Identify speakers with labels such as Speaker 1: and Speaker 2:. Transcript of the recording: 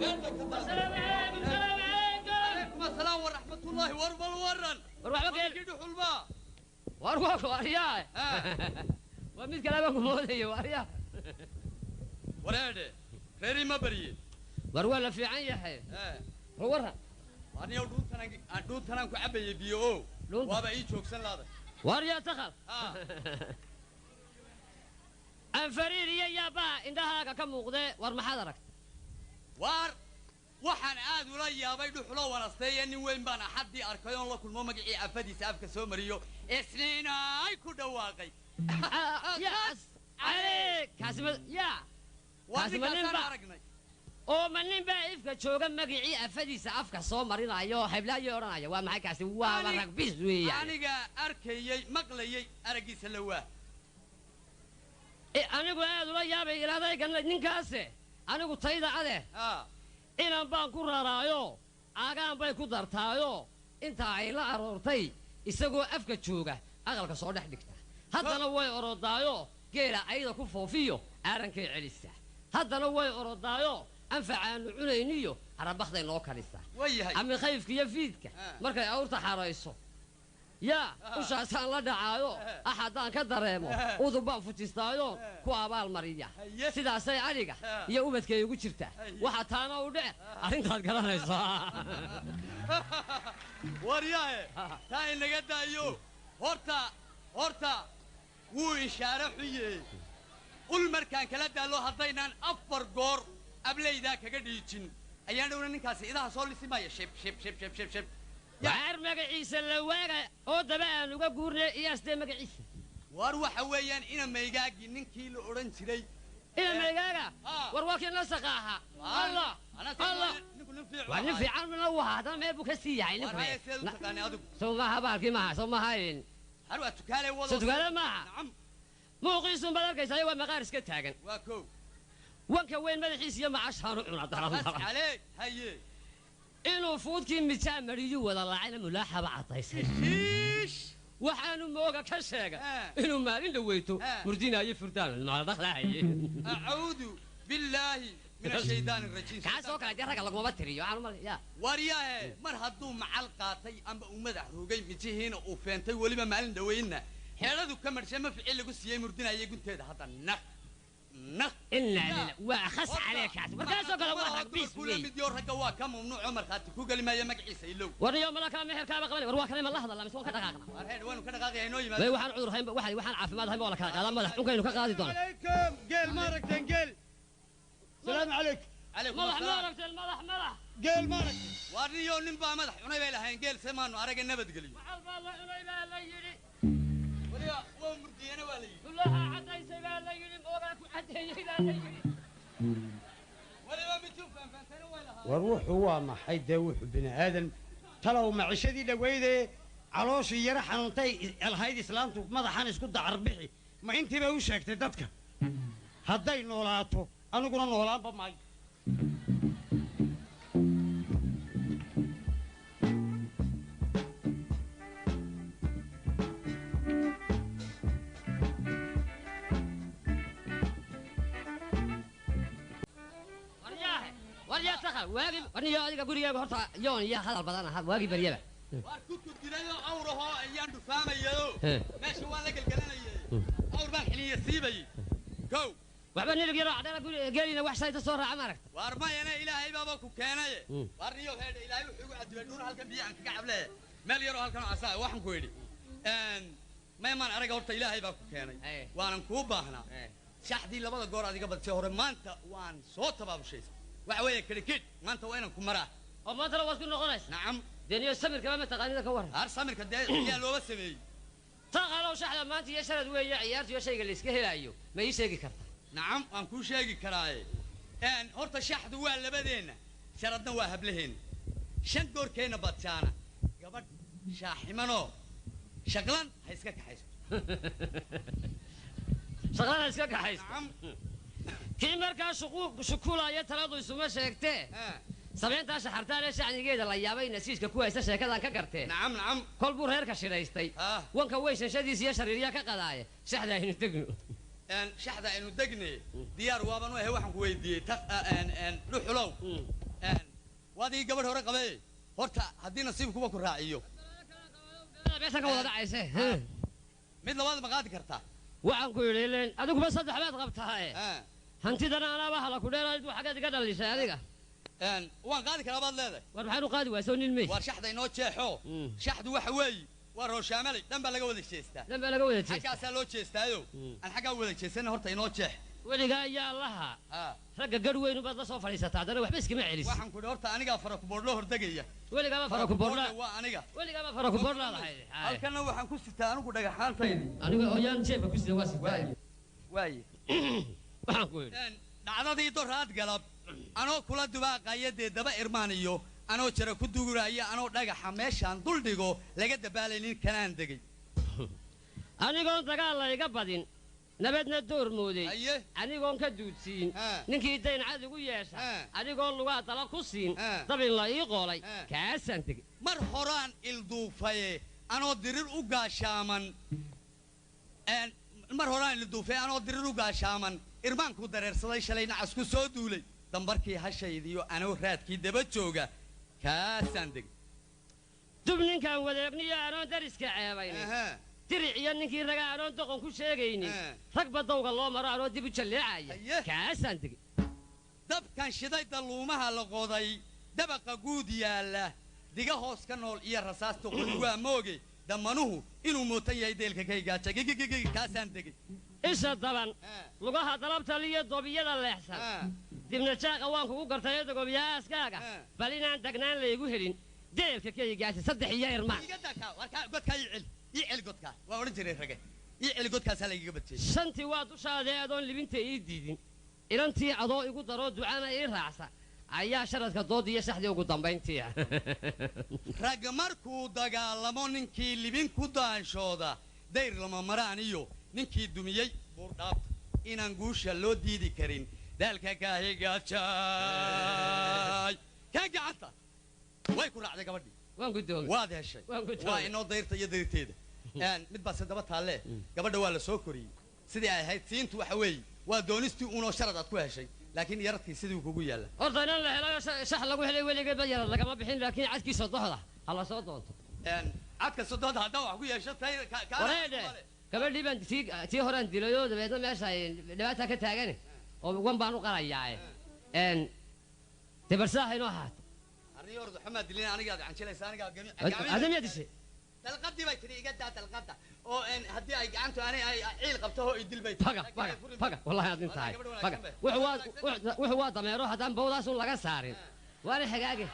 Speaker 1: السلام عليكم عليكم السلام ورحمة الله ورن
Speaker 2: وروح
Speaker 1: كيدو حلبا
Speaker 2: وروح واريا ومثل كلامكم مودي واريا
Speaker 1: ورادة خيري ما بري
Speaker 2: وروح في عين يا حي ورها
Speaker 1: أنا أدون تنا كعبة يبيو وابا يشوك سن هذا
Speaker 2: واريا تخل أنفرير يا با عندها كم مقدة ورمحضرك
Speaker 1: waxaan aad ula yaabay dhuxlo wanaastay in weyn baan xadii arkayoon la kulmo magacii afadiisa afka soo mariyo isniina ay ku dhawaaqay
Speaker 2: يا عليك كاسم يا
Speaker 1: كاسم aragnay
Speaker 2: oo manin baa ifka jooga magacii afadiisa afka soo marinayo hablaayo oranayo waa maxay kaasi waa rag bis weeyaan
Speaker 1: aniga arkayay maqlayay aragiisa la waa
Speaker 2: anigu aad ula yaabay ilaaday ninkaas anigu tayda ade inaan baan ku raraayo aagaan bay ku dartaayo inta ay la aroortay isagoo afka jooga aqalka soo dhex dhigta haddana way orodaayo geela ayda ku foofiyo aarankay celisa haddana way orodaayo anfacaanu cunayniyo harabakday noo kalisa ama khayfka iyo fiidka markay awrta xarayso يا وشاسان لا دعايو أحدان كدريمو ودبان فتيستايو كو أبال مريا سيداسي عليقا يا أمتك يقول شرته وحتانا ودع أرنقاد قرانيسا
Speaker 1: ورياه تاين لقد أيو هورتا وو إشارة حيه قل مركان كلا دالو هضينان أفر قور أبلي ذاك قد يجن أيانا وننكاسي إذا صولي سمايا شب
Speaker 2: وعار مقعيس اللواقة او دبان وقا قورنا إياستي مقعيس
Speaker 1: واروح ويان إنا ميقاقي ننكي لأورنسي
Speaker 2: إنا ميقاقا warwaakii la saqaaha allah allah waan fiican ma waxa hadan meel buu ka siiyay ninku soo ma habaalkii ma soo ma hayn
Speaker 1: harwa tukaale wado
Speaker 2: tukaale ma muuqiisu badarkaysa waa maqaar iska taagan
Speaker 1: waa koo
Speaker 2: wanka weyn madaxiisa iyo macashaanu cuna daran
Speaker 1: عليك haye
Speaker 2: inuu fuudkii mitaan mariyo wada laacayna mulaaxaba cadaysay waxaanu mooga ka sheega inuu maalin dhaweyto murdinaayo furdaan ma dhaqlaaye
Speaker 1: a'uudu billahi min ash-shaytaan ar-rajiim
Speaker 2: kaasoo kale jaraga laguma tiriyo waxaan mal yaa
Speaker 1: wariyaahe mar hadduu macal qaatay amba uu madax roogay mijihiina uu feentay waliba maalin dhaweyna xeeladu ka marshay ma ficil lagu siiyay murdinaayo gunteeda hadana
Speaker 2: إلا وأخص عليك مركزك ولا واحد بيس
Speaker 1: كل مديور رجع واكم ممنوع عمر خاتي كوجل ما يمك عيسى يلو
Speaker 2: واليوم لا كان مهر كابا قبل وروا كلام الله الله مسوون كذا قاقنا
Speaker 1: وين وين كذا قاقي هنوي
Speaker 2: ما وحن عذر هين واحد وحن عاف ما هذا ولا كذا هذا ملح ممكن إنه كقاضي دون
Speaker 3: عليكم قيل مارك تنقل سلام عليك
Speaker 1: عليكم
Speaker 2: ملح مارك ملح
Speaker 3: قيل مارك
Speaker 1: وارنيو نبى ملح ونبي له هين قيل سمانو أرجع النبض قليل
Speaker 2: محل الله ونبي له يجري
Speaker 1: وليا ومردي أنا ولي
Speaker 2: كلها عدا يسمع له يجري وراك عدا يجري
Speaker 1: وليا بتشوف فانتنا ولا
Speaker 3: وروح هو ما حيدوح بني آدم تلو معشدي لويده علوش يرحن انتي الهيد إسلامته ماذا يسكت عربي ما أنت بوشك تدتك هداي نولاتو أنا قلنا نولات بماي
Speaker 2: ورجع تخل واجب ورني أديك أقول يا بحرت يون يا هذا البدن هذا واجب بريبة
Speaker 1: واركوت الدنيا أوره أيام دفامة يلو ماشي ولا قلنا أور بحني يسيبي كو
Speaker 2: وعبني لك يروح عدنا قال لنا وحش سايت الصورة عمرك
Speaker 1: وارما أنا إلهي بابك كأناي وارنيو هذا إلهي وحقو عد بدون هالكم بيعنك قبله مال يروح هالكم عصا وحن كويدي أن ما يمان أرجع ورت إلهي بابك كأناي وأنا كوبا هنا شحدي لبضة جورا دي قبل شهر ما أنت وان صوت بابو شيء وعويه كريكيت ما أنت وينكم مراه
Speaker 2: أما ترى واسكن نقولش
Speaker 1: نعم
Speaker 2: دنيا السمر كمان تقاليد كور
Speaker 1: هار سمر كده يا لو بس مي
Speaker 2: تقالوا شحذا ما أنت يشرد ويا عيارت يا شيء اللي يسكه أيو ما يسقي كرتا
Speaker 1: نعم أنا كل شيء كراي أن هرت شحذ ولا بدينا شردنا وهب لهن شن دور كينا باتشانا قبل شاحمنو شغلان هيسكك حيس
Speaker 2: شغلان هيسكك حيس
Speaker 1: نعم
Speaker 2: كي مركز شكولا يتردو يسمى شيكته سبعين تاش حرتان إيش يعني جيد الله يابين نسيج كويس إيش كذا كقرته
Speaker 1: نعم
Speaker 2: كل بور هيرك شريستي وان كويس شديد يشر ريا كقضايا شحذا هنا تقنو
Speaker 1: أن شحذا إنه دقني ديار وابن وهي واحد كويدي تف أن روح لو وادي قبل هورا قبل هورتا هدي نصيبك وبكو راعيو
Speaker 2: بس كان وضع عيسى
Speaker 1: مثل هذا ما قاعد كرتا
Speaker 2: waxaan ku yidhi leen adigu ba saddex baad qabtahay hantidana anaba hala ku dheerayd waxa ka dhalisay adiga
Speaker 1: waan qaadi karaa baad leedahay
Speaker 2: war maxaan u qaadi waayso nin meey
Speaker 1: war shaxda inoo jeexo shaxdu waxa weey war rooshaamali dhan baa laga wada jeestaa halkaasaa loo jeestaayo aan xaggaa wada jeesana horta inoo jeex
Speaker 2: weligaa ayaa laha ragga gar weyn baad la soo fadhiisataa haddana waxba iskama celis
Speaker 1: waxaan ku idhi horta anigaa fara ku boodhloo hordegaya
Speaker 2: weligaaba fara ku boodhlaa
Speaker 1: waa aniga
Speaker 2: weligaaba fara ku boodhlaa lahayd
Speaker 1: halkana waxaan ku sitaa anigu dhagaxaantaydi
Speaker 2: aniga ooyaan jeebka ku sida waa sitaa
Speaker 1: waaye
Speaker 2: waxaan ku yidhi
Speaker 1: dhacdadii doraad galab anoo kula dubaaqaya dee daba irmaan iyo anoo jara ku duguraya anoo dhagaxa meeshaan dul dhigo laga dabaalaynin kanaan degay
Speaker 2: anigoon dagaal layga badin nabadna door mooday anigoon ka duudsiin ninkii dayn cad igu yeesha anigoon lugaa dala ku siin dabin la ii qoolay kaasaan tegey
Speaker 1: mar horaan ilduufaye anoo dirir u gaashaaman mar horaan ilduufaye anoo dirir u gaashaaman irmaanku dareersaday shalay nacas ku soo duulay dambarkii hashaydiyo anoo raadkii daba jooga kaasaan tegey
Speaker 2: dub ninkaan wadeegniyo anoon dariska ceebaynay diric iyo ninkii raga anoon doqon ku sheegaynin rag badowga loo maro anoo dib u jalleecaya kaasaan tegey
Speaker 1: dabkan shiday dalluumaha la qoday dabaqa guud yaalla diga hoos ka nool iyo rasaasta quli waa mooge dammanuhu inuu mootan yahay deelka kaygaaja kaasaan tegey
Speaker 2: isha daban lugaha dalabta liyo dobiyada leexsan dibna jaaqa waan kugu gartay dagobiyaaskaaga bal inaan dagnaan laygu helin deelka kaygaaja saddex iyo irmaan
Speaker 1: يعل قدك وأورنجري رجع يعل قدك سالي جبتي
Speaker 2: شنتي وادوشا ذي أدون لبنتي يدين إلانتي عضو يقول درود دعانا إيراسا عيا شرط كدود يسحدي وقدام بنتي
Speaker 1: رجع مركو دجا لمن كي لبين كودان شودا دير لما مرانيو نكي دمية برداب إن أنجوش اللو ديدي كرين ذلك كاهي جاتشاي كاهي عطا ويكون رعد قبلي
Speaker 2: وين قدوم
Speaker 1: واضح الشيء وإنه دير تيدير تيده يعني متبص دبت عليه قبل ولا سكري سيدي هاي سينت وحوي ودونستي ونو شرط أتكوه شيء لكن يرتكي سيدي وكوجي يلا
Speaker 2: أرضنا لا صح لقوا هلي ولا قبل يلا لقى ما بحين لكن عاد كيس الضهرة الله صوت
Speaker 1: يعني عاد كيس الضهرة هذا وحوي شط هاي
Speaker 2: قبل لي بنت تي هران ديلو ده بيتنا ماشي دلوقتي كتاجني وقوم بانو قرايا إن تبرسها هنا هات
Speaker 1: أنا يورد محمد اللي أنا قاعد عن شيء أنا قاعد جميع
Speaker 2: هذا ما يدري
Speaker 1: تلقدي بيتري قد تلقدها أو إن هدي أنتوا أنا عيل قبته يدل بيت
Speaker 2: فقط والله هذا انتهى فقط وحواد ما يروح هذا بوداس ولا قصارين وأنا حقاقي